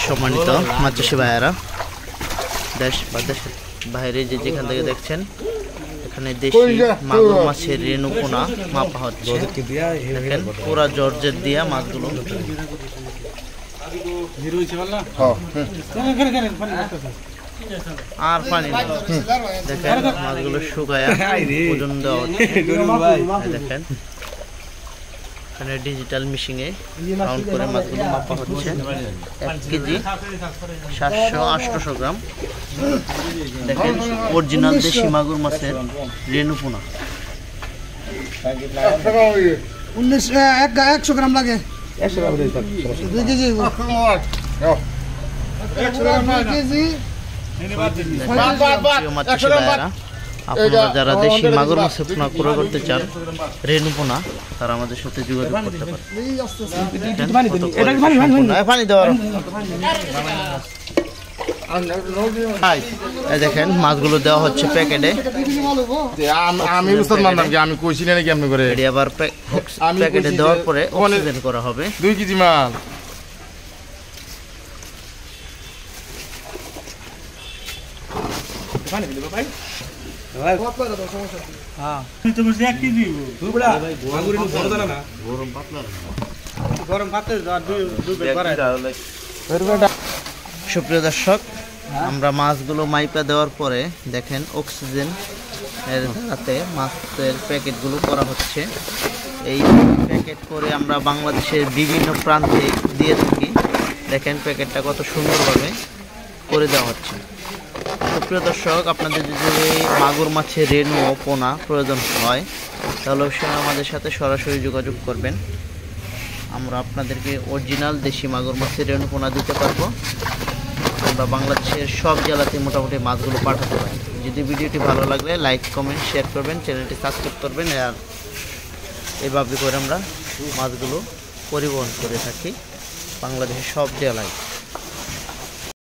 সম্মানিত মাছ চাষি ভাইয়েরা, দেশ বা দেশের বাইরে যেখান থেকে দেখছেন, এখানে দেশি মাগুর মাছের রেণু পোনা মাপা হচ্ছে। দেখেন পুরা জর্জেট দিয়া মাছগুলো, আর পানি দেখেন মাছগুলো শুকায়া ওজন দেওয়া হচ্ছে। দেখেন এখানে ডিজিটাল মেশিনে কাউন্ট করে মাছগুলো মাপা হচ্ছে। 1 কেজি 700-800 গ্রাম। দেখেন অরিজিনাল দেশি মাগুর মাছের রেণু পোনা। 100 গ্রাম লাগে। 2 কেজি আপনারা যারা দেশি মাগুর মাছের পোনা ক্রয় করতে চান রেণু পোনা, তারা আমাদের সাথে যোগাযোগ করতে পারেন। দেখেন মাছগুলো দেওয়া হচ্ছে প্যাকেটে। আমি বুঝতে পারলাম কি আমি কইছি নাকি আপনি করে আবার প্যাকেটে দেওয়ার পরে অক্সিজেন করা হবে। 2 কেজি মাল। সুপ্রিয় দর্শক, আমরা মাছগুলো মাইপা দেওয়ার পরে দেখেন অক্সিজেন এর হাতে মাছের প্যাকেটগুলো করা হচ্ছে। এই প্যাকেট করে আমরা বাংলাদেশের বিভিন্ন প্রান্তে দিয়ে থাকি। দেখেন প্যাকেটটা কত সুন্দরভাবে করে দেওয়া হচ্ছে। সুপ্রিয় দর্শক, আপনাদের যদি মাগুর মাছের রেণু ও পোনা প্রয়োজন হয় তাহলে অবশ্যই আমাদের সাথে সরাসরি যোগাযোগ করবেন। আমরা আপনাদেরকে অরিজিনাল দেশি মাগুর মাছের রেণু পোনা দিতে পারবো। আমরা বাংলাদেশের সব জেলাতে মোটামুটি মাছগুলো পাঠাতে পারি। যদি ভিডিওটি ভালো লাগলে লাইক, কমেন্ট, শেয়ার করবেন, চ্যানেলটি সাবস্ক্রাইব করবেন। আর এভাবে করে আমরা মাছগুলো পরিবহন করে থাকি বাংলাদেশের সব জেলায়।